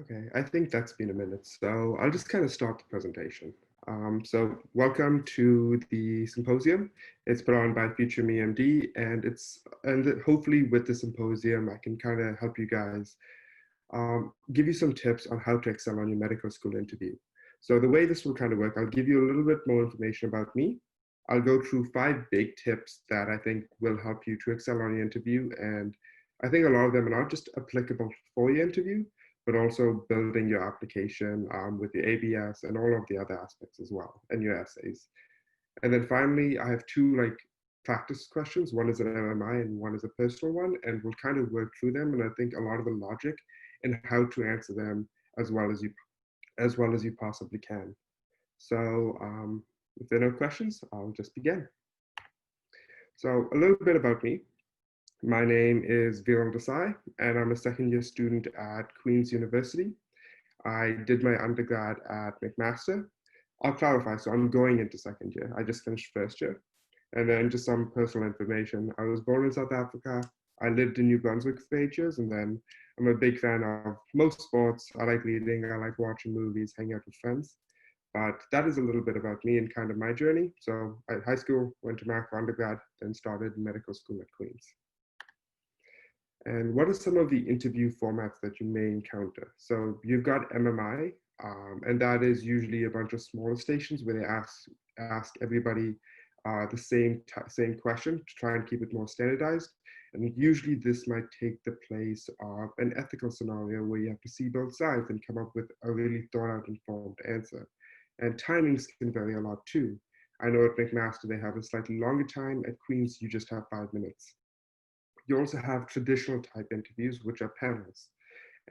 Okay, I think that's been a minute, so I'll just kind of start the presentation. So welcome to the symposium. It's put on by FutureMeMD, and hopefully with the symposium, I can kind of help you guys give you some tips on how to excel on your medical school interview. So the way this will kind of work, I'll give you a little bit more information about me. I'll go through 5 big tips that I think will help you to excel on your interview, and I think a lot of them are not just applicable for your interview, but also building your application with your ABS and all of the other aspects as well, and your essays. And then finally, I have two practice questions. One is an MMI and one is a personal one, and we'll kind of work through them. And I think a lot of the logic and how to answer them as well as you possibly can. So if there are no questions, I'll just begin. So a little bit about me. My name is Veeral, and I'm a second-year student at Queen's University. I did my undergrad at McMaster. I'll clarify, so I'm going into second year. I just finished first year. And then just some personal information. I was born in South Africa. I lived in New Brunswick for 8 years, and then I'm a big fan of most sports. I like reading, I like watching movies, hanging out with friends. But that is a little bit about me and kind of my journey. So at high school, went to Mac for undergrad, then started medical school at Queen's. And what are some of the interview formats that you may encounter? So you've got MMI, and that is usually a bunch of smaller stations where they ask everybody the same question to try and keep it more standardized. And usually this might take the place of an ethical scenario where you have to see both sides and come up with a really thought out, informed answer. And timings can vary a lot too. I know at McMaster they have a slightly longer time. At Queen's, you just have 5 minutes. You also have traditional type interviews, which are panels.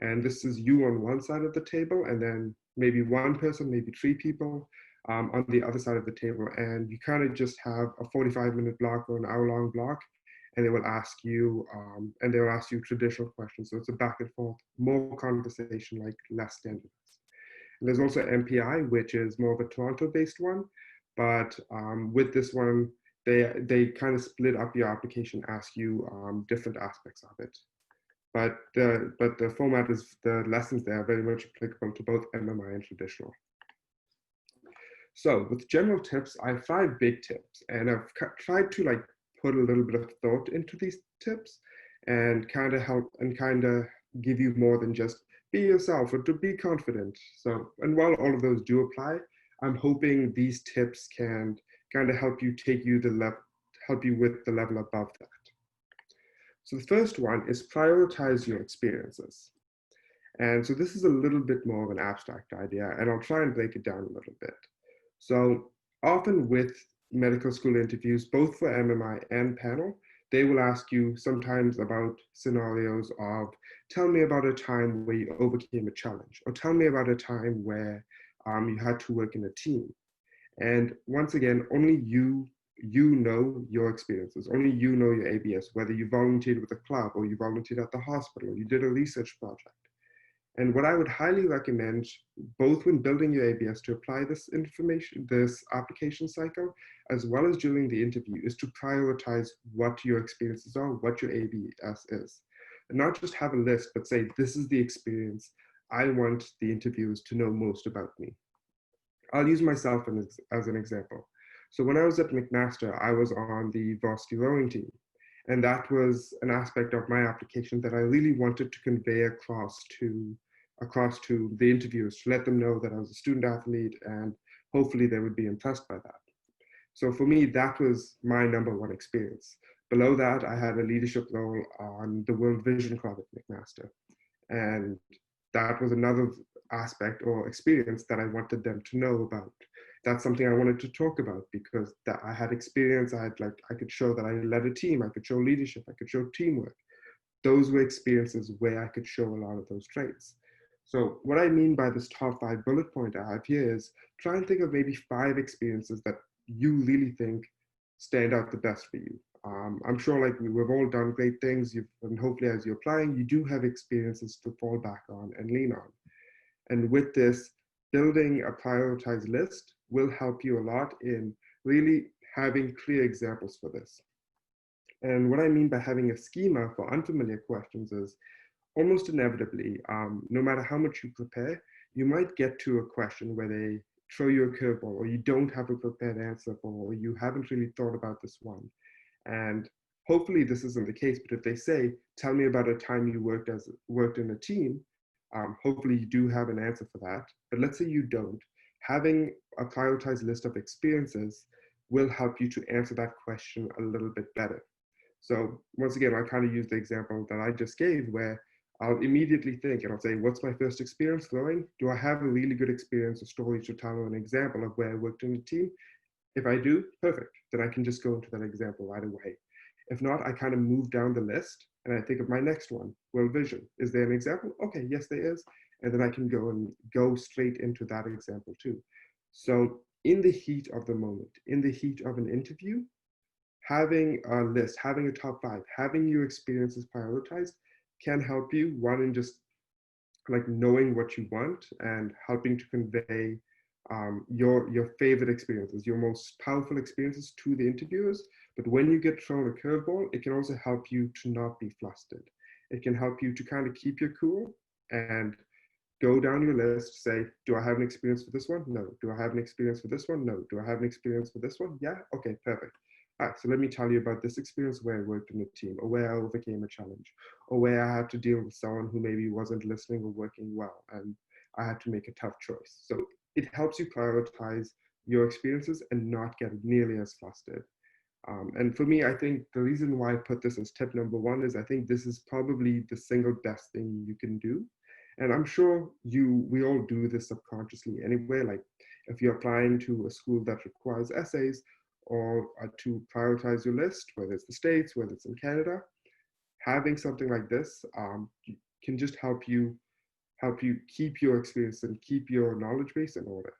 And this is you on one side of the table, and then maybe one person, maybe 3 people on the other side of the table. And you kind of just have a 45-minute block or an hour-long block, and they will ask you, traditional questions. So it's a back and forth, more conversation, like less standardized. And there's also MPI, which is more of a Toronto-based one. But with this one, they kind of split up your application, ask you different aspects of it. But the format is, the lessons there are very much applicable to both MMI and traditional. So with general tips, I have 5 big tips, and I've tried to put a little bit of thought into these tips and kind of help and kind of give you more than just be yourself or to be confident. So, and while all of those do apply, I'm hoping these tips can kind of help you with the level above that. So the first one is prioritize your experiences. And so this is a little bit more of an abstract idea, and I'll try and break it down a little bit. So often with medical school interviews, both for MMI and panel, they will ask you sometimes about scenarios of, tell me about a time where you overcame a challenge, or tell me about a time where you had to work in a team. And once again, only you know your experiences, only you know your ABS, whether you volunteered with a club or you volunteered at the hospital, or you did a research project. And what I would highly recommend, both when building your ABS, to apply this information, this application cycle, as well as during the interview, is to prioritize what your experiences are, what your ABS is. And not just have a list, but say, this is the experience I want the interviewers to know most about me. I'll use myself as an example. So when I was at McMaster, I was on the varsity rowing team. And that was an aspect of my application that I really wanted to convey across to the interviewers, to let them know that I was a student athlete, and hopefully they would be impressed by that. So for me, that was my #1 experience. Below that, I had a leadership role on the World Vision Club at McMaster. And that was another aspect or experience that I wanted them to know about. That's something I wanted to talk about, because that I had experience. I could show that I led a team. I could show leadership. I could show teamwork. Those were experiences where I could show a lot of those traits. So what I mean by this top 5 bullet point I have here is, try and think of maybe 5 experiences that you really think stand out the best for you. I'm sure we've all done great things, and hopefully as you're applying, you do have experiences to fall back on and lean on. And with this, building a prioritized list will help you a lot in really having clear examples for this. And what I mean by having a schema for unfamiliar questions is, almost inevitably, no matter how much you prepare, you might get to a question where they throw you a curveball, or you don't have a prepared answer for, or you haven't really thought about this one. And hopefully this isn't the case, but if they say, tell me about a time you worked in a team, hopefully you do have an answer for that. But let's say you don't. Having a prioritized list of experiences will help you to answer that question a little bit better. So once again, I kind of use the example that I just gave where I'll immediately think and I'll say, what's my first experience flowing? Do I have a really good experience, a story to tell, or an example of where I worked in a team? If I do, perfect. Then I can just go into that example right away. If not, I kind of move down the list and I think of my next one, World Vision. Is there an example? Okay, yes, there is. And then I can go straight into that example too. So in the heat of the moment, in the heat of an interview, having a list, having a top five, having your experiences prioritized can help you, one, in just like knowing what you want and helping to convey your favorite experiences, your most powerful experiences to the interviewers. But when you get thrown a curveball, it can also help you to not be flustered. It can help you to kind of keep your cool and go down your list, say, do I have an experience for this one? No. Do I have an experience for this one? No. Do I have an experience for this one? Yeah. Okay, perfect. All right, so let me tell you about this experience where I worked in a team, or where I overcame a challenge, or where I had to deal with someone who maybe wasn't listening or working well, and I had to make a tough choice. So it helps you prioritize your experiences and not get nearly as flustered. And for me, I think the reason why I put this as tip number one is I think this is probably the single best thing you can do. And I'm sure we all do this subconsciously anyway. Like if you're applying to a school that requires essays, or to prioritize your list, whether it's the States, whether it's in Canada, having something like this can just help you keep your experience and keep your knowledge base in order.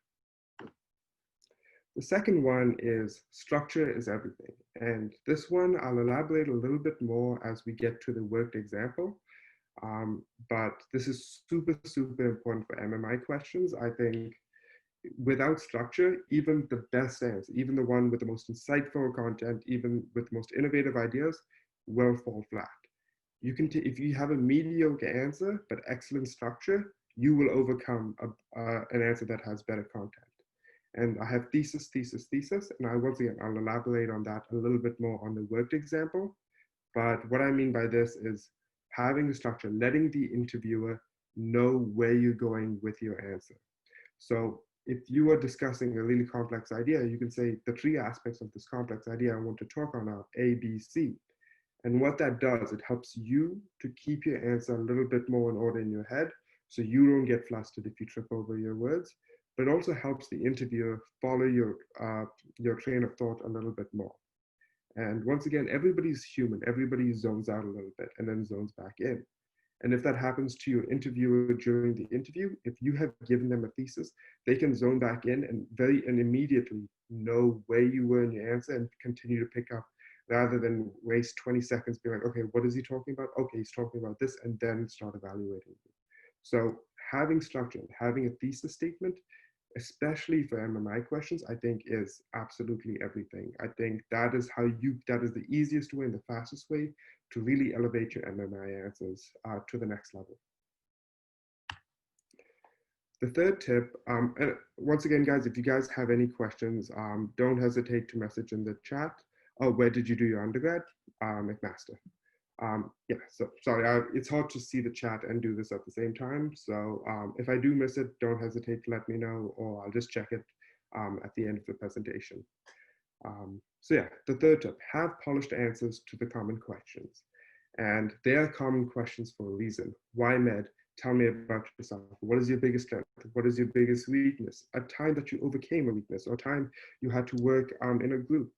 The second one is structure is everything. And this one, I'll elaborate a little bit more as we get to the worked example. But this is super, super important for MMI questions. I think without structure, even the best answer, even the one with the most insightful content, even with the most innovative ideas, will fall flat. You can, if you have a mediocre answer but excellent structure, you will overcome an answer that has better content. And I have thesis, thesis, thesis, and once again, I'll elaborate on that a little bit more on the worked example. But what I mean by this is having a structure, letting the interviewer know where you're going with your answer. So if you are discussing a really complex idea, you can say the three aspects of this complex idea I want to talk on are A, B, C. And what that does, it helps you to keep your answer a little bit more in order in your head, so you don't get flustered if you trip over your words, but it also helps the interviewer follow your train of thought a little bit more. And once again, everybody's human. Everybody zones out a little bit and then zones back in. And if that happens to your interviewer during the interview, if you have given them a thesis, they can zone back in and immediately know where you were in your answer and continue to pick up, rather than waste 20 seconds being like, okay, what is he talking about? Okay, he's talking about this, and then start evaluating. So having structure, having a thesis statement, especially for MMI questions, I think is absolutely everything. I think that is the easiest way and the fastest way to really elevate your MMI answers to the next level. The third tip, and once again, guys, if you guys have any questions, don't hesitate to message in the chat. Oh, where did you do your undergrad? McMaster. Yeah, so sorry, it's hard to see the chat and do this at the same time. So if I do miss it, don't hesitate to let me know, or I'll just check it at the end of the presentation. So yeah, the third tip, have polished answers to the common questions. And they are common questions for a reason. Why med? Tell me about yourself. What is your biggest strength? What is your biggest weakness? A time that you overcame a weakness, or a time you had to work in a group.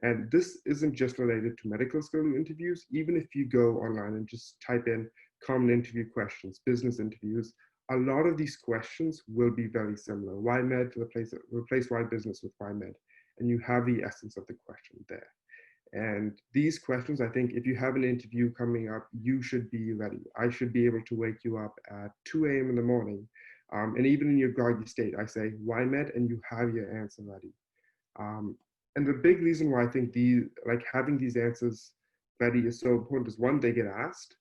And this isn't just related to medical school interviews. Even if you go online and just type in common interview questions, business interviews, a lot of these questions will be very similar. Why med? Replace why business with why med. And you have the essence of the question there. And these questions, I think if you have an interview coming up, you should be ready. I should be able to wake you up at 2 a.m. in the morning. And even in your groggy state, I say, why med? And you have your answer ready. And the big reason why I think having these answers ready is so important is, one, they get asked.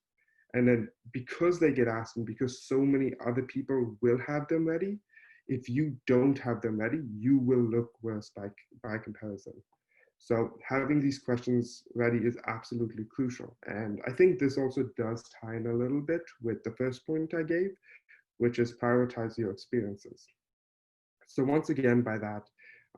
And then because they get asked and because so many other people will have them ready, if you don't have them ready, you will look worse by comparison. So having these questions ready is absolutely crucial. And I think this also does tie in a little bit with the first point I gave, which is prioritize your experiences. So once again, by that,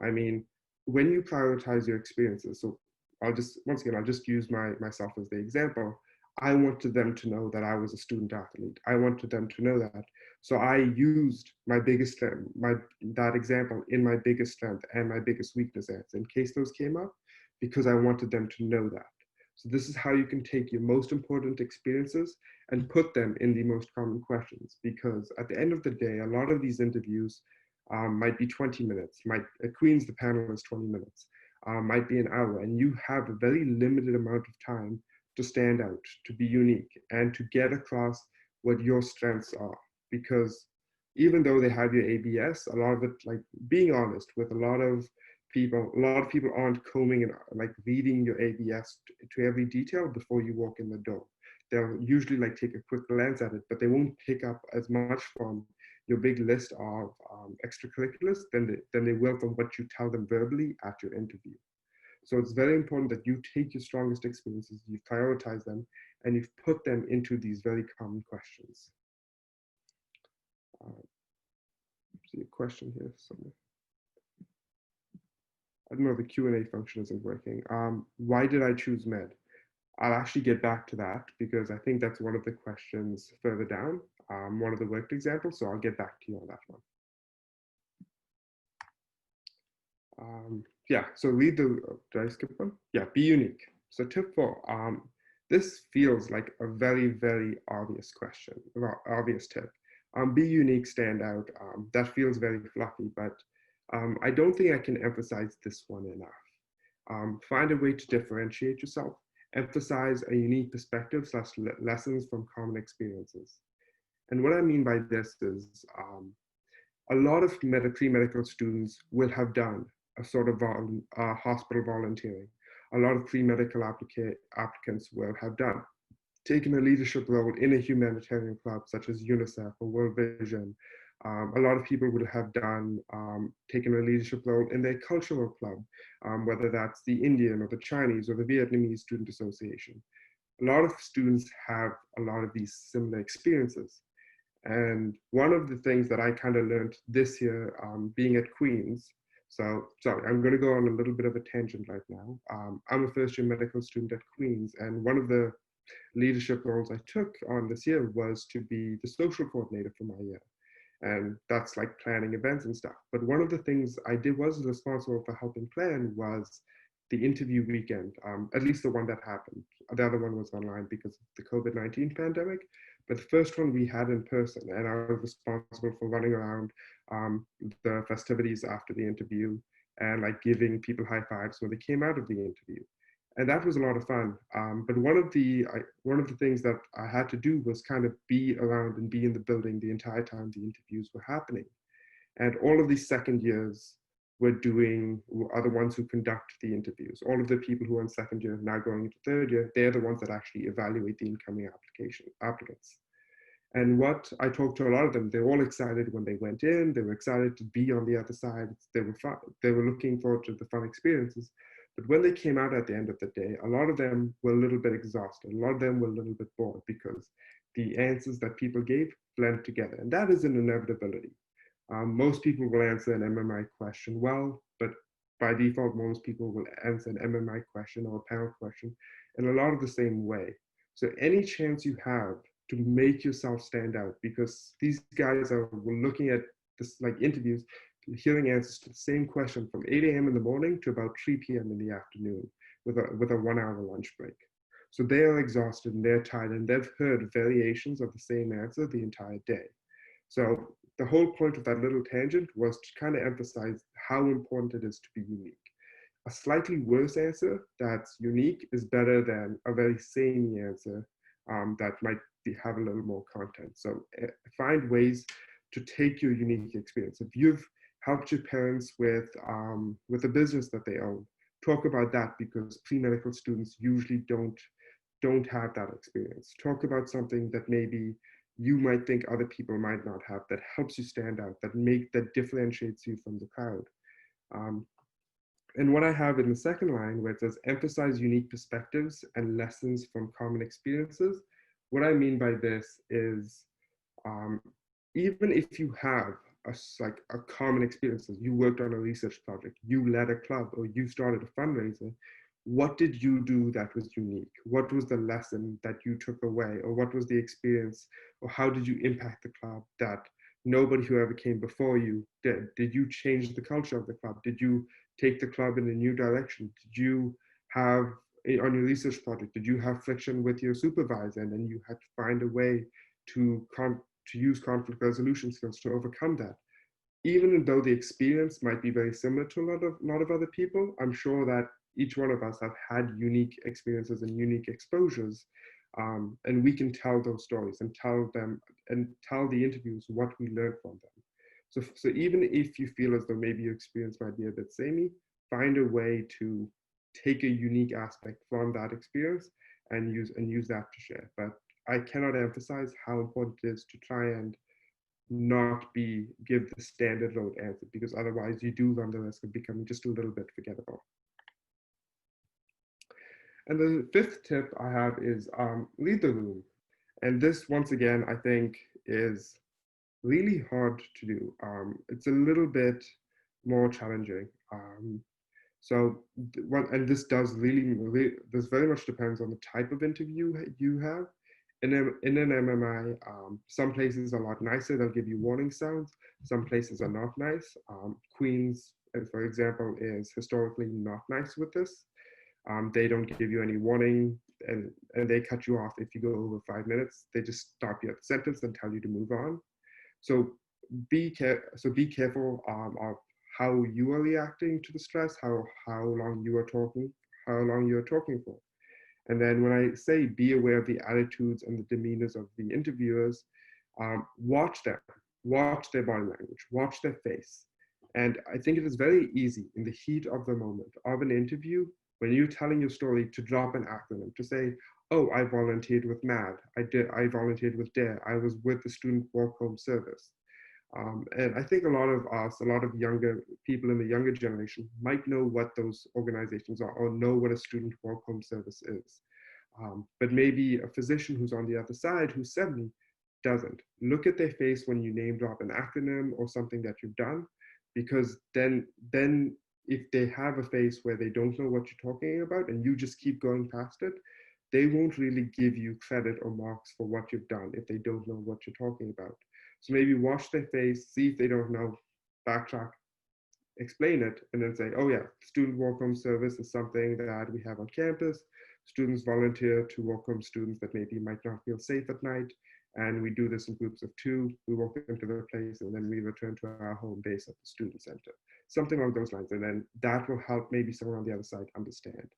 I mean, when you prioritize your experiences, so I'll just use myself as the example. I wanted them to know that I was a student athlete. I wanted them to know that. So I used my biggest strength, that example in my biggest strength and my biggest weakness areas in case those came up, because I wanted them to know that. So this is how you can take your most important experiences and put them in the most common questions. Because at the end of the day, a lot of these interviews might be 20 minutes, at Queen's the panel is 20 minutes, might be an hour, and you have a very limited amount of time to stand out, to be unique, and to get across what your strengths are. Because even though they have your ABS, a lot of it, like being honest with a lot of people aren't combing and like reading your ABS to every detail before you walk in the door. They'll usually like take a quick glance at it, but they won't pick up as much from your big list of extracurriculars than they will from what you tell them verbally at your interview. So it's very important that you take your strongest experiences, you prioritize them, and you've put them into these very common questions. See a question here somewhere. I don't know, the Q&A function isn't working. Why did I choose med? I'll actually get back to that because I think that's one of the questions further down, one of the worked examples, so I'll get back to you on that one. Yeah, so read the, did I skip one? Yeah, be unique. So tip 4, this feels like a very, very obvious question, obvious tip. Be unique, stand out. That feels very fluffy, but I don't think I can emphasize this one enough. Find a way to differentiate yourself. Emphasize a unique perspective / lessons from common experiences. And what I mean by this is a lot of pre-medical students will have done a sort of hospital volunteering. A lot of pre-medical applicants will have taken a leadership role in a humanitarian club such as UNICEF or World Vision. A lot of people would have taken a leadership role in their cultural club, whether that's the Indian or the Chinese or the Vietnamese Student Association. A lot of students have a lot of these similar experiences. And one of the things that I kind of learned this year being at Queen's, so sorry, I'm going to go on a little bit of a tangent right now. I'm a first-year medical student at Queen's, and one of the leadership roles I took on this year was to be the social coordinator for my year. And that's like planning events and stuff. But one of the things I was responsible for helping plan was the interview weekend, at least the one that happened. The other one was online because of the COVID-19 pandemic. But the first one we had in person, and I was responsible for running around the festivities after the interview and like giving people high fives when they came out of the interview. And that was a lot of fun. But one of the things that I had to do was kind of be around and be in the building the entire time the interviews were happening. And all of these second years are the ones who conduct the interviews. All of the people who are in second year now going into third year, they're the ones that actually evaluate the incoming applicants. And what I talked to a lot of them, they're all excited when they went in. They were excited to be on the other side. They were looking forward to the fun experiences. But when they came out at the end of the day, a lot of them were a little bit exhausted. A lot of them were a little bit bored because the answers that people gave blend together. And that is an inevitability. Most people will answer an MMI question well, but by default, most people will answer an MMI question or a panel question in a lot of the same way. So any chance you have to make yourself stand out, because these guys are looking at this like interviews, hearing answers to the same question from 8 a.m. in the morning to about 3 p.m. in the afternoon with a 1-hour lunch break. So they are exhausted and they're tired and they've heard variations of the same answer the entire day. So the whole point of that little tangent was to kind of emphasize how important it is to be unique. A slightly worse answer that's unique is better than a very samey answer that might have a little more content. So find ways to take your unique experience. If you've helped your parents with a business that they own, talk about that, because pre-medical students usually don't don't have that experience. Talk about something that maybe you might think other people might not have, that helps you stand out, that differentiates you from the crowd. Um, and what I have in the second line, where it says emphasize unique perspectives and lessons from common experiences, what I mean by this is um, even if you have like a common experiences, you worked on a research project, you led a club, or you started a fundraiser, what did you do that was unique? What was the lesson that you took away? Or what was the experience? Or how did you impact the club that nobody who ever came before you did? Did you change the culture of the club? Did you take the club in a new direction? Did you have, on your research project, did you have friction with your supervisor and then you had to find a way to use conflict resolution skills to overcome that? Even though the experience might be very similar to a lot of other people, I'm sure that each one of us have had unique experiences and unique exposures, and we can tell those stories and tell them and tell the interviews what we learned from them. So even if you feel as though maybe your experience might be a bit samey, find a way to take a unique aspect from that experience and use that to share. But I cannot emphasize how important it is to try and not give the standard road answer, because otherwise you do run the risk of becoming just a little bit forgettable. And the fifth tip I have is read the room. And this, once again, I think is really hard to do. It's a little bit more challenging. And this does this very much depends on the type of interview you have. In an MMI, some places are a lot nicer. They'll give you warning sounds. Some places are not nice. Queens, for example, is historically not nice with this. They don't give you any warning, and they cut you off if you go over 5 minutes. They just stop you at the sentence and tell you to move on. So be careful of how you are reacting to the stress, how long you are talking for. And then when I say be aware of the attitudes and the demeanors of the interviewers, watch them, watch their body language, watch their face. And I think it is very easy in the heat of the moment of an interview, when you're telling your story, to drop an acronym, to say, oh, I volunteered with MAD, I volunteered with DARE, I was with the Student Walk Home Service. And I think a lot of younger people in the younger generation might know what those organizations are, or know what a student walk home service is. But maybe a physician who's on the other side, who's 70, doesn't. Look at their face when you name drop an acronym or something that you've done, because then if they have a face where they don't know what you're talking about and you just keep going past it, they won't really give you credit or marks for what you've done if they don't know what you're talking about. So maybe watch their face, see if they don't know, backtrack, explain it, and then say, oh yeah, student walk home service is something that we have on campus. Students volunteer to walk home students that maybe might not feel safe at night. And we do this in groups of 2. We walk them to their place and then we return to our home base at the student center. Something along those lines. And then that will help maybe someone on the other side understand.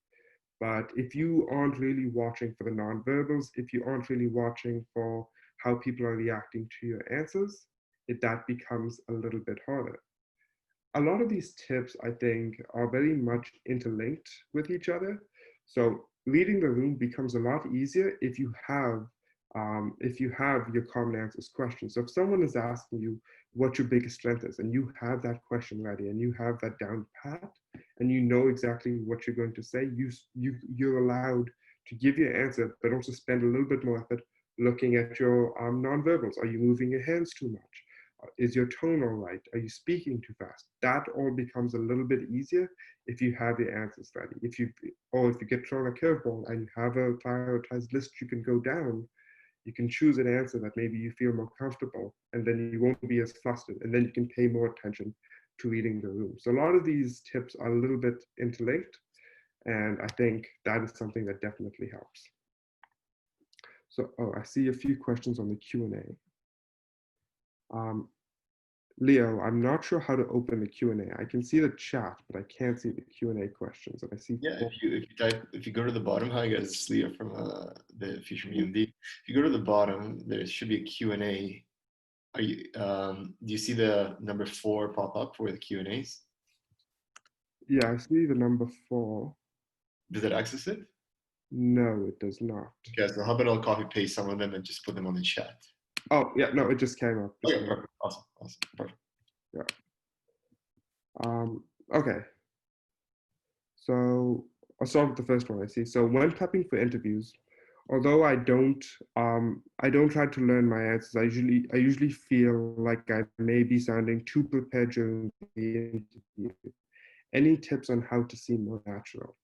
But if you aren't really watching for the nonverbals, if you aren't really watching for how people are reacting to your answers, that becomes a little bit harder. A lot of these tips, I think, are very much interlinked with each other. So reading the room becomes a lot easier if you have your common answers questions. So if someone is asking you what your biggest strength is, and you have that question ready, and you have that down pat, and you know exactly what you're going to say, you're allowed to give your answer, but also spend a little bit more effort looking at your nonverbals. Are you moving your hands too much? Is your tone all right? Are you speaking too fast? That all becomes a little bit easier if you have your answers ready. If you get thrown a curveball and you have a prioritized list you can go down, you can choose an answer that maybe you feel more comfortable, and then you won't be as flustered, and then you can pay more attention to reading the room. So a lot of these tips are a little bit interlinked, and I think that is something that definitely helps. So, I see a few questions on the Q&A. Leo, I'm not sure how to open the Q&A. I can see the chat, but I can't see the Q&A questions. And I see. Yeah, if you go to the bottom, hi guys, it's Leo from the FutureMeMD. If you go to the bottom, there should be a Q&A. Are you? Do you see the number 4 pop up for the Q&As? Yeah, I see the number 4. Does it access it? No, it does not. Okay, so how about I'll copy paste some of them and just put them on the chat. Oh, yeah, no, it just came up. Okay, perfect. Awesome. Awesome. Perfect. Yeah. Okay. So I'll start with the first one I see. So when prepping for interviews, although I don't try to learn my answers. I usually feel like I may be sounding too prepared during the interview. Any tips on how to seem more natural?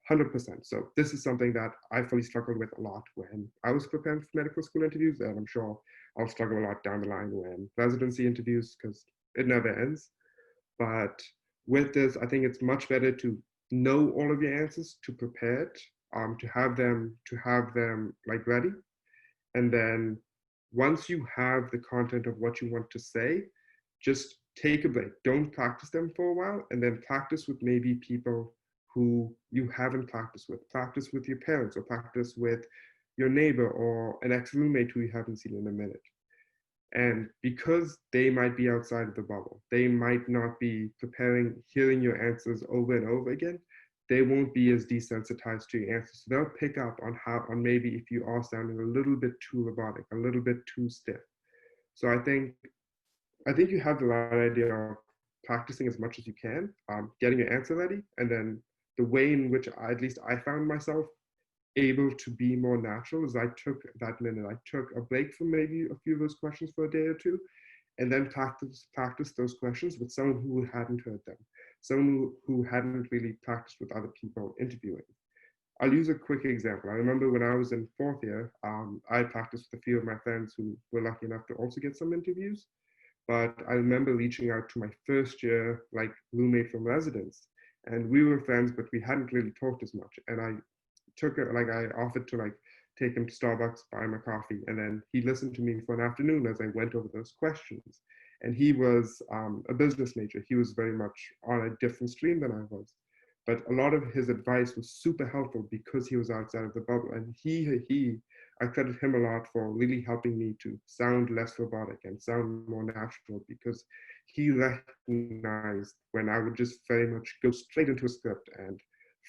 100%. So this is something that I fully struggled with a lot when I was preparing for medical school interviews, and I'm sure I'll struggle a lot down the line when residency interviews because it never ends. But with this, I think it's much better to know all of your answers, to prepare it, to have them like ready, and then once you have the content of what you want to say, just take a break. Don't practice them for a while, and then practice with maybe people who you haven't practiced with. Practice with your parents, or practice with your neighbor or an ex-roommate who you haven't seen in a minute. And because they might be outside of the bubble, they might not be hearing your answers over and over again. They won't be as desensitized to your answers. So they'll pick up on maybe if you are sounding a little bit too robotic, a little bit too stiff. So I think you have the right idea of practicing as much as you can, getting your answer ready, and then the way in which at least I found myself able to be more natural is I took that minute. I took a break from maybe a few of those questions for a day or two, and then practice those questions with someone who hadn't heard them, someone who hadn't really practiced with other people interviewing. I'll use a quick example. I remember when I was in fourth year, I practiced with a few of my friends who were lucky enough to also get some interviews. But I remember reaching out to my first year, like roommate from residence, and we were friends, but we hadn't really talked as much. And I took it, like I offered to like take him to Starbucks, buy him a coffee, and then he listened to me for an afternoon as I went over those questions. And he was a business major. He was very much on a different stream than I was. But a lot of his advice was super helpful because he was outside of the bubble. And I credit him a lot for really helping me to sound less robotic and sound more natural because he recognized when I would just very much go straight into a script and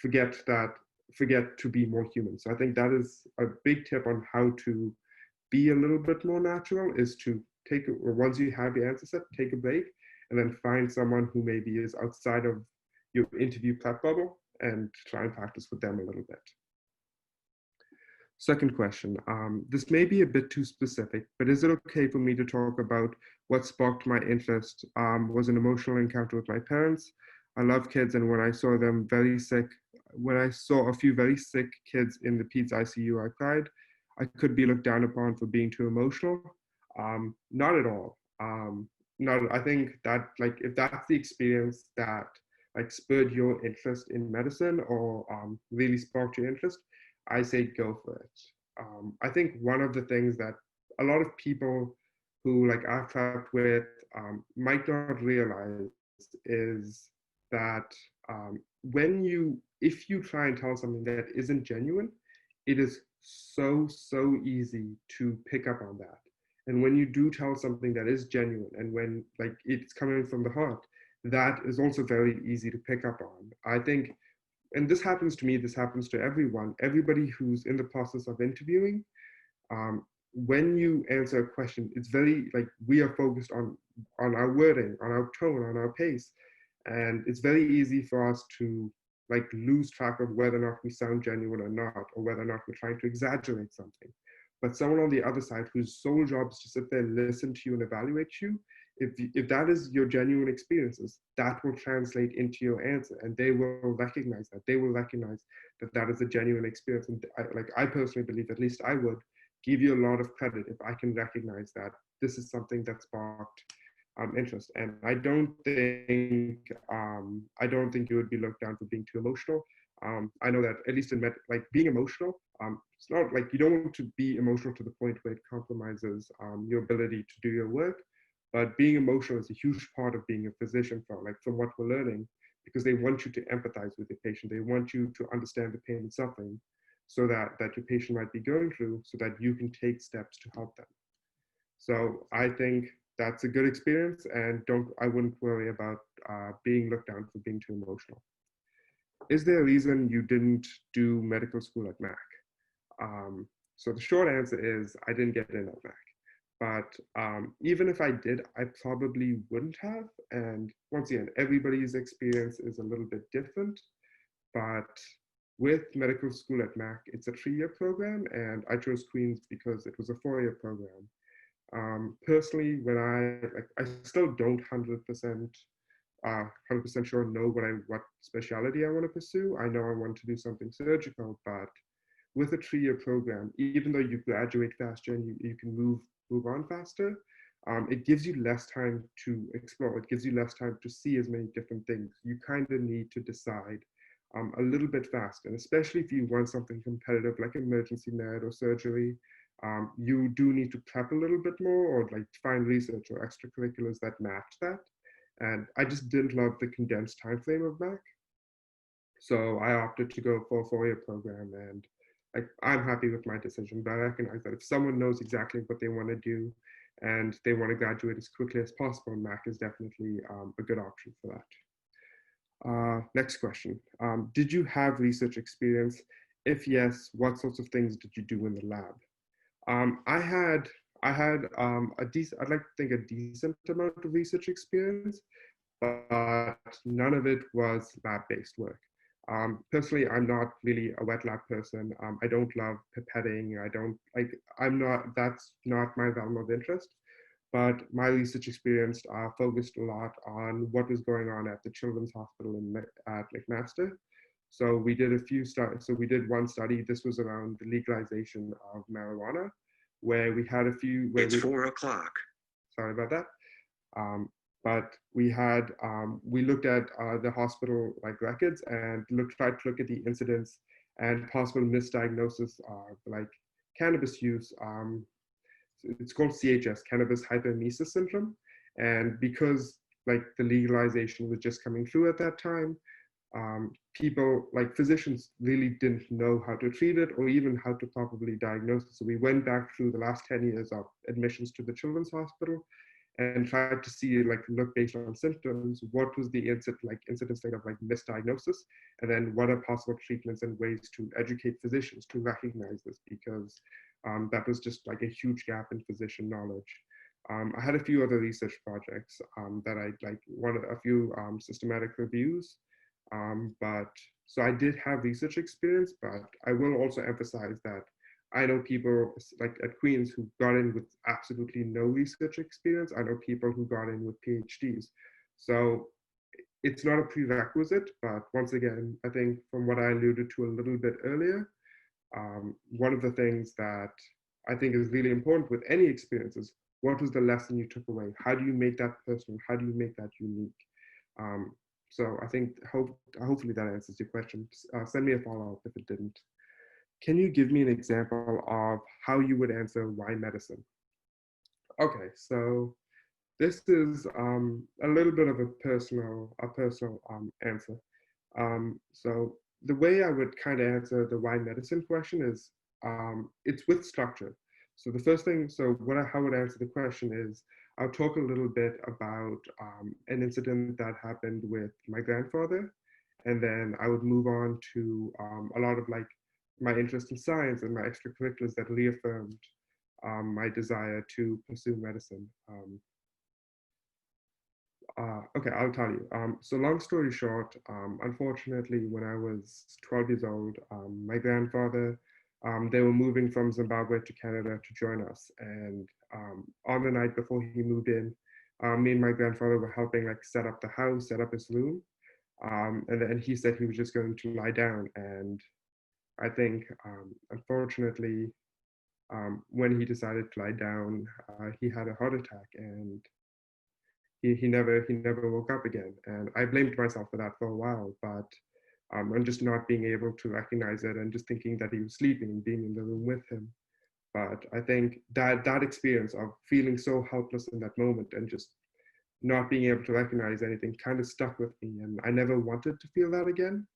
forget to be more human. So I think that is a big tip on how to be a little bit more natural is to or once you have your answer set, take a break and then find someone who maybe is outside of your interview prep bubble and try and practice with them a little bit. Second question, this may be a bit too specific, but is it okay for me to talk about what sparked my interest? Was an emotional encounter with my parents. I love kids, and when I saw them very sick, when I saw a few very sick kids in the peds ICU, I cried. I could be looked down upon for being too emotional. Not at all. Not. I think that like if that's the experience that like spurred your interest in medicine or really sparked your interest, I say go for it. I think one of the things that a lot of people who like I've trapped with might not realize is that if you try and tell something that isn't genuine, it is so easy to pick up on that. And when you do tell something that is genuine and when like it's coming from the heart, that is also very easy to pick up on. I think, and this happens to me, this happens to everyone, everybody who's in the process of interviewing. When you answer a question, it's very like we are focused on our wording, on our tone, on our pace, and it's very easy for us to like lose track of whether or not we sound genuine or not, or whether or not we're trying to exaggerate something. But someone on the other side whose sole job is to sit there, listen to you, and evaluate you, if that is your genuine experiences, that will translate into your answer, and they will recognize that. They will recognize that that is a genuine experience. And I personally believe, at least I would give you a lot of credit if I can recognize that this is something that sparked interest. And I don't think you would be looked down for being too emotional. I know that at least in like being emotional, it's not like you don't want to be emotional to the point where it compromises your ability to do your work. But being emotional is a huge part of being a physician from what we're learning, because they want you to empathize with your patient. They want you to understand the pain and suffering so that your patient might be going through so that you can take steps to help them. So I think that's a good experience, and I wouldn't worry about being looked down for being too emotional. is there a reason you didn't do medical school at Mac? So the short answer is I didn't get in at Mac. But even if I did, I probably wouldn't have. And once again, everybody's experience is a little bit different. But with medical school at Mac, it's a 3-year program, and I chose Queens because it was a 4-year program. Personally, when I still don't 100% sure know what specialty I want to pursue. I know I want to do something surgical, but with a 3-year program, even though you graduate faster and you can move on faster, it gives you less time to explore. It gives you less time to see as many different things. You kind of need to decide a little bit faster, and especially if you want something competitive like emergency med or surgery, you do need to prep a little bit more, or like find research or extracurriculars that match that. And I just didn't love the condensed time frame of Mac. So I opted to go for a 4-year program, and I'm happy with my decision. But I recognize that if someone knows exactly what they want to do and they want to graduate as quickly as possible, Mac is definitely a good option for that. Next question. Did you have research experience? If yes, what sorts of things did you do in the lab? I had I'd like to think a decent amount of research experience, but none of it was lab-based work. Personally, I'm not really a wet lab person. I don't love pipetting. That's not my realm of interest. But my research experience focused a lot on what was going on at the Children's Hospital at McMaster. So we did a few studies. So we did one study. This was around the legalization of marijuana, where we had a few. It's 4 o'clock. Sorry about that. But we looked at the hospital records and tried to look at the incidence and possible misdiagnosis of cannabis use. It's called CHS, cannabis hyperemesis syndrome. And because the legalization was just coming through at that time, people physicians really didn't know how to treat it or even how to properly diagnose it. So we went back through the last 10 years of admissions to the Children's Hospital and tried to see, look based on symptoms, what was the incidence rate of misdiagnosis, and then what are possible treatments and ways to educate physicians to recognize this, because that was just a huge gap in physician knowledge. I had a few other research projects that I wanted a few systematic reviews, so I did have research experience, but I will also emphasize that I know people at Queens who got in with absolutely no research experience. I know people who got in with PhDs. So it's not a prerequisite, but once again, I think from what I alluded to a little bit earlier, one of the things that I think is really important with any experience is what was the lesson you took away? How do you make that personal? How do you make that unique? So I think hopefully that answers your question. Send me a follow-up if it didn't. Can you give me an example of how you would answer why medicine? Okay, so this is a little bit of a personal answer. So the way I would kind of answer the why medicine question is it's with structure. So the first thing, how I would answer the question is I'll talk a little bit about an incident that happened with my grandfather, and then I would move on to a lot of my interest in science and my extracurriculars that reaffirmed my desire to pursue medicine. Okay, I'll tell you. So long story short, unfortunately, when I was 12 years old, my grandfather, they were moving from Zimbabwe to Canada to join us. And on the night before he moved in, me and my grandfather were helping set up the house, set up his room. And then he said he was just going to lie down. And I think, unfortunately, when he decided to lie down, he had a heart attack, and he never woke up again. And I blamed myself for that for a while, but and just not being able to recognize it and just thinking that he was sleeping and being in the room with him. But I think that experience of feeling so helpless in that moment and just not being able to recognize anything kind of stuck with me, and I never wanted to feel that again.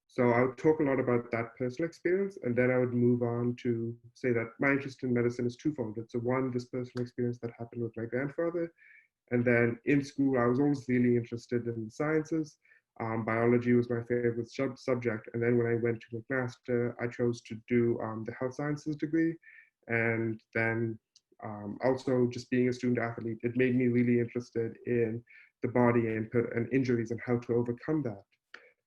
So I would talk a lot about that personal experience, and then I would move on to say that my interest in medicine is twofold. It's one, this personal experience that happened with my grandfather, and then in school, I was always really interested in the sciences. Biology was my favorite subject. And then when I went to McMaster, I chose to do the health sciences degree. And then also just being a student athlete, it made me really interested in the body and injuries and how to overcome that.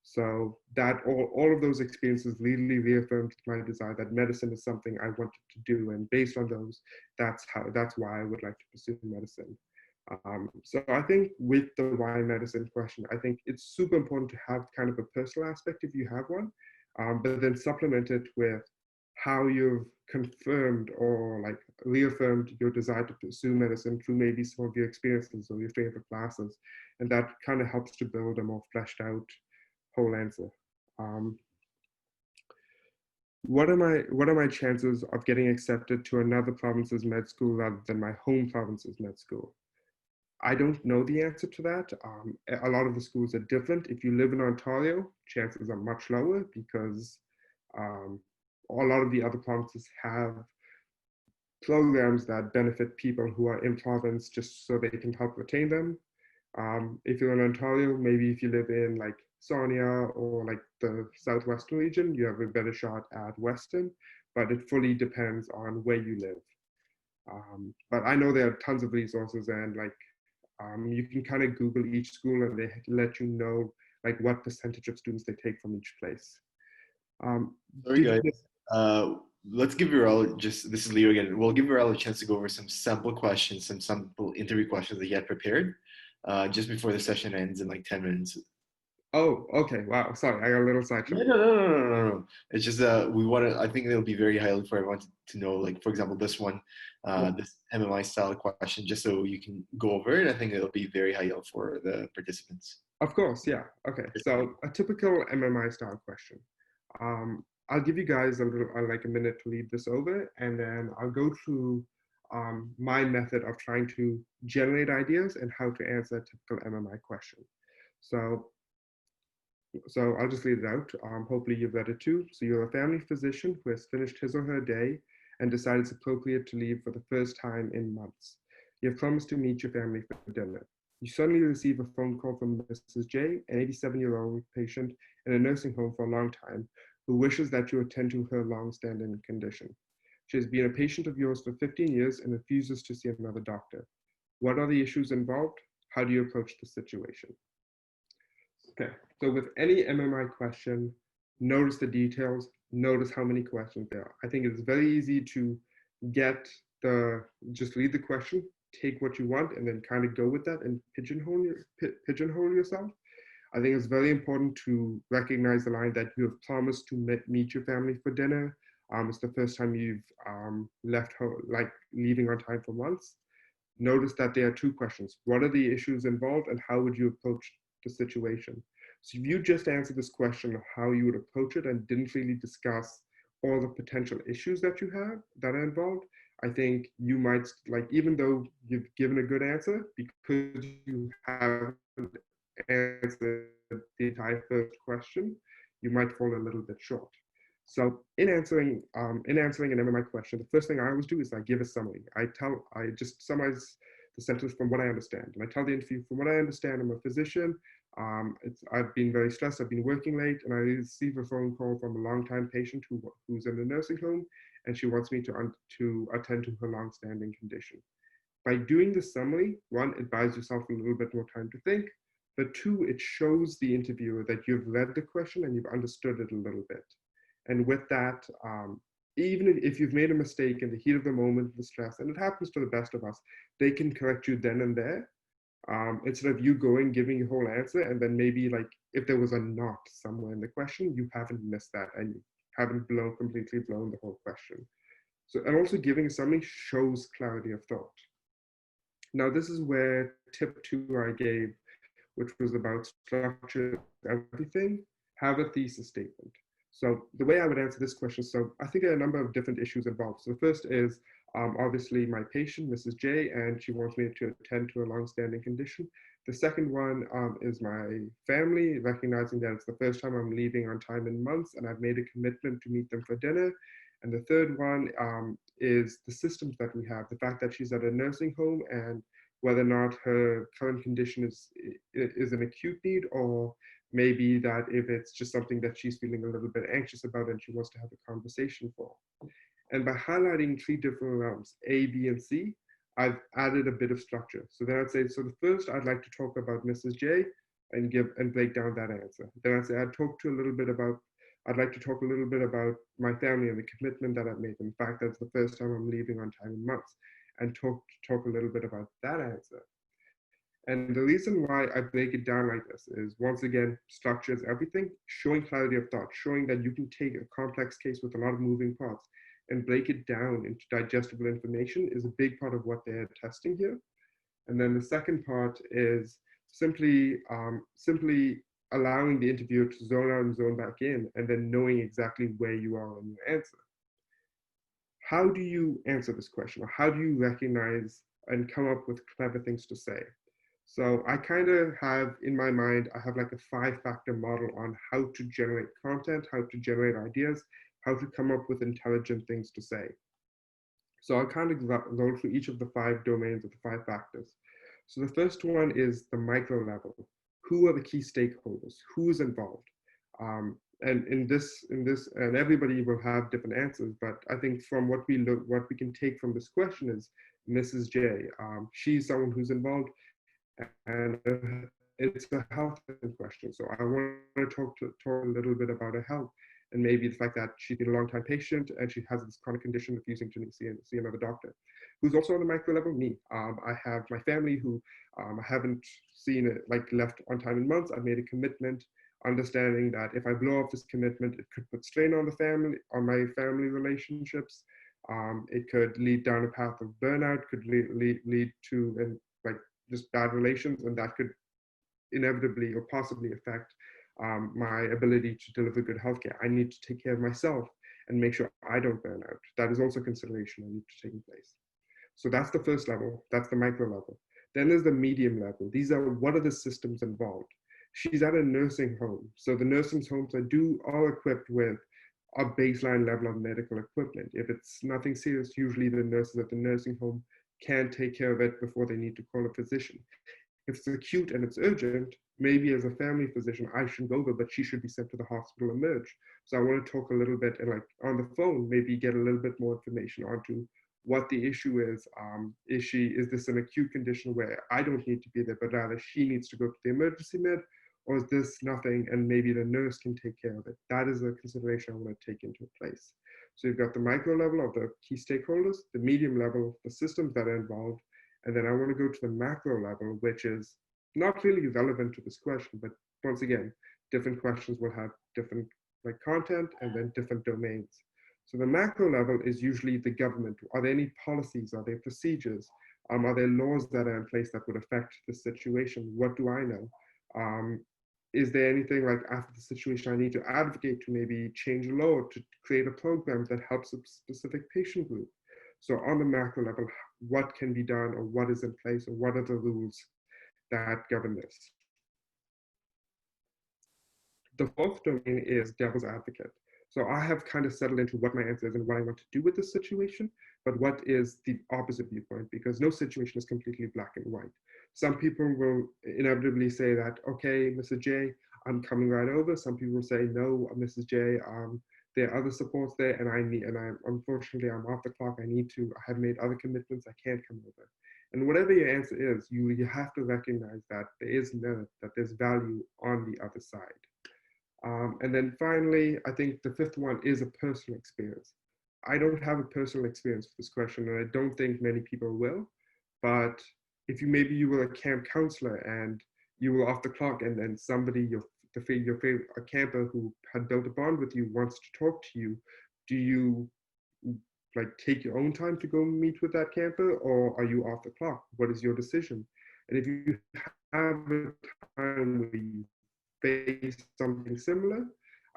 So that all of those experiences really reaffirmed my desire that medicine is something I wanted to do. And based on those, that's why I would like to pursue medicine. So I think with the why medicine question, I think it's super important to have kind of a personal aspect if you have one, but then supplement it with how you've confirmed or like reaffirmed your desire to pursue medicine through maybe some of your experiences or your favorite classes. And that kind of helps to build a more fleshed out whole answer. Um, what are my chances of getting accepted to another province's med school rather than my home province's med school? I don't know the answer to that. A lot of the schools are different. If you live in Ontario, chances are much lower because um, a lot of the other provinces have programs that benefit people who are in province just so they can help retain them. If you're in Ontario, maybe if you live in like Sarnia or like the southwestern region, you have a better shot at Western, but it fully depends on where you live. But I know there are tons of resources and like you can kind of Google each school and they let you know like what percentage of students they take from each place. Sorry, Did guys. you, Let's give Veeral just, this is Leo again. We'll give Veeral a chance to go over some sample questions, some sample interview questions that he had prepared just before the session ends in like 10 minutes. oh, okay. Wow. Sorry, I got a little Yeah, sidetracked. no. It's just we want to. I think it'll be very highly for everyone to know. Like for example, this one, Yeah, this MMI style question, just so you can go over it. I think it'll be very high for the participants. of course. Yeah. Okay. So a typical MMI style question. I'll give you guys a little, like a minute to read this over, and then I'll go through my method of trying to generate ideas and how to answer a typical MMI question. So So I'll just read it out. Hopefully you've read it too. So you're a family physician who has finished his or her day and decides it's appropriate to leave for the first time in months. You have promised to meet your family for dinner. You suddenly receive a phone call from Mrs. J, an 87-year-old patient in a nursing home for a long time, who wishes that you attend to her long-standing condition. She has been a patient of yours for 15 years and refuses to see another doctor. What are the issues involved? How do you approach the situation? Okay, so with any MMI question, notice the details, notice how many questions there are. I think it's very easy to get just read the question, take what you want, and then kind of go with that and pigeonhole yourself. I think it's very important to recognize the line that you have promised to meet your family for dinner. It's the first time you've left home, like leaving on time for months. Notice that there are two questions. What are the issues involved and how would you approach the situation? So if you just answered this question of how you would approach it and didn't really discuss all the potential issues that you have that are involved, I think you might, like, even though you've given a good answer, because you haven't answered the entire first question, you might fall a little bit short. So in answering an MMI question, the first thing I always do is I give a summary. I just summarize the sentence from what I understand, and I tell the interview from what I understand. I'm a physician. I've been very stressed. I've been working late, and I receive a phone call from a longtime patient who's in a nursing home, and she wants me to attend to her long-standing condition. By doing the summary, one, it buys yourself a little bit more time to think, but two, it shows the interviewer that you've read the question and you've understood it a little bit. And with that, even if you've made a mistake in the heat of the moment, the stress, and it happens to the best of us, they can correct you then and there. Instead of you going, giving your whole answer, and then maybe like if there was a not somewhere in the question, you haven't missed that and you haven't completely blown the whole question. So, and also giving a summary shows clarity of thought. Now, this is where tip 2 I gave, which was about structure everything, have a thesis statement. So the way I would answer this question, so I think there are a number of different issues involved. So the first is obviously my patient, Mrs. J, and she wants me to attend to a long-standing condition. The second one is my family, recognizing that it's the first time I'm leaving on time in months and I've made a commitment to meet them for dinner. And the third one is the systems that we have, the fact that she's at a nursing home and whether or not her current condition is an acute need or Maybe that if it's just something that she's feeling a little bit anxious about and she wants to have a conversation for. And by highlighting 3 different realms, A, B, and C, I've added a bit of structure. So then I'd say, so the first I'd like to talk about Mrs. J and break down that answer. Then I'd say I'd like to talk a little bit about my family and the commitment that I've made. In fact, that's the first time I'm leaving on time in months, and talk a little bit about that answer. And the reason why I break it down like this is, once again, structure is everything, showing clarity of thought, showing that you can take a complex case with a lot of moving parts and break it down into digestible information is a big part of what they're testing here. And then the second part is simply allowing the interviewer to zone out and zone back in, and then knowing exactly where you are in your answer. How do you answer this question? Or how do you recognize and come up with clever things to say? So I kind of have in my mind, I have like a 5-factor model on how to generate content, how to generate ideas, how to come up with intelligent things to say. So I'll kind of go through each of the 5 domains of the 5 factors. So the first one is the micro level. Who are the key stakeholders? Who's involved? And in this, and everybody will have different answers, but I think from what we can take from this question is Mrs. J. She's someone who's involved, and it's a health question. So I want to talk a little bit about her health, and maybe the fact that she's been a long time patient and she has this chronic condition refusing to see another doctor. Who's also on the micro level? Me. I have my family who I haven't seen it like left on time in months. I've made a commitment, understanding that if I blow off this commitment, it could put strain on my family relationships. It could lead down a path of burnout, could lead to and like just bad relations, and that could inevitably or possibly affect my ability to deliver good healthcare. I need to take care of myself and make sure I don't burn out. That is also a consideration that needs to take place. So that's the first level, that's the micro level. Then there's the medium level. These are, what are the systems involved? She's at a nursing home. So the nursing homes are equipped with a baseline level of medical equipment. If it's nothing serious, usually the nurses at the nursing home can take care of it before they need to call a physician. If it's acute and it's urgent, maybe as a family physician, I shouldn't go over, but she should be sent to the hospital and emerge. So I want to talk a little bit and like on the phone, maybe get a little bit more information onto what the issue is. Is this an acute condition where I don't need to be there, but rather she needs to go to the emergency med, or is this nothing and maybe the nurse can take care of it? That is a consideration I want to take into place. So you've got the micro level of the key stakeholders, the medium level, the systems that are involved, and then I want to go to the macro level, which is not really relevant to this question, but once again, different questions will have different like content and then different domains. So the macro level is usually the government. Are there any policies? Are there procedures? Are there laws that are in place that would affect the situation? What do I know? Is there anything like after the situation I need to advocate to maybe change a law to create a program that helps a specific patient group? So on the macro level, what can be done or what is in place or what are the rules that govern this? The fourth domain is devil's advocate. So I have kind of settled into what my answer is and what I want to do with this situation, but what is the opposite viewpoint? Because no situation is completely black and white. Some people will inevitably say that, okay, Mr. J, I'm coming right over. Some people will say, no, Mrs. J, there are other supports there, and unfortunately I'm off the clock. I have made other commitments. I can't come over. And whatever your answer is, you have to recognize that there is merit, that there's value on the other side. And then finally, I think the fifth one is a personal experience. I don't have a personal experience for this question, and I don't think many people will. But if you were a camp counselor and you were off the clock, and then somebody, a camper who had built a bond with you wants to talk to you, do you like take your own time to go meet with that camper, or are you off the clock? What is your decision? And if you have a time where you face something similar,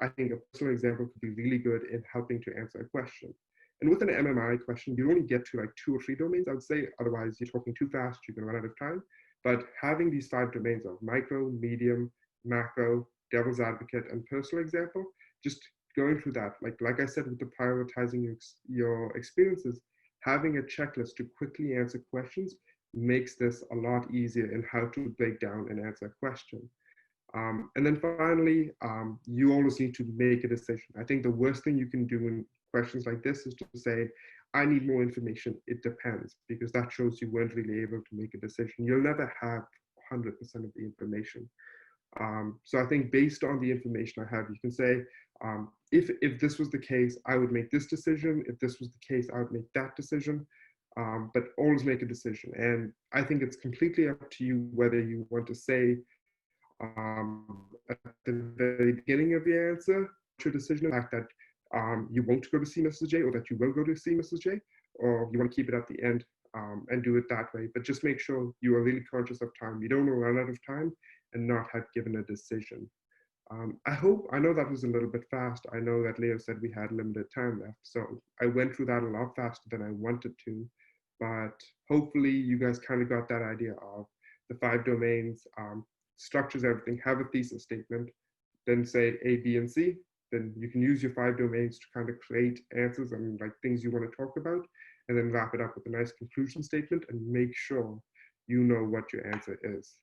I think a personal example could be really good in helping to answer a question. And with an MMI question, you only get to like 2 or 3 domains, I would say. Otherwise, you're talking too fast, you're going to run out of time. But having these 5 domains of micro, medium, macro, devil's advocate, and personal example, just going through that, like I said, with the prioritizing your experiences, having a checklist to quickly answer questions makes this a lot easier in how to break down and answer a question. And then finally, you always need to make a decision. I think the worst thing you can do in questions like this is to say, I need more information, it depends, because that shows you weren't really able to make a decision. You'll never have 100% of the information. So I think based on the information I have, you can say, if this was the case, I would make this decision. If this was the case, I would make that decision. But always make a decision. And I think it's completely up to you whether you want to say at the very beginning of your answer, your decision, the fact that you won't go to see Mrs. J or that you will go to see Mrs. J, or you want to keep it at the end and do it that way. But just make sure you are really conscious of time. You don't want to run out of time and not have given a decision. I know that was a little bit fast. I know that Leo said we had limited time left. So I went through that a lot faster than I wanted to. But hopefully you guys kind of got that idea of the 5 domains, structures everything, have a thesis statement, then say A, B, and C. Then you can use your 5 domains to kind of create answers and like things you want to talk about, and then wrap it up with a nice conclusion statement and make sure you know what your answer is.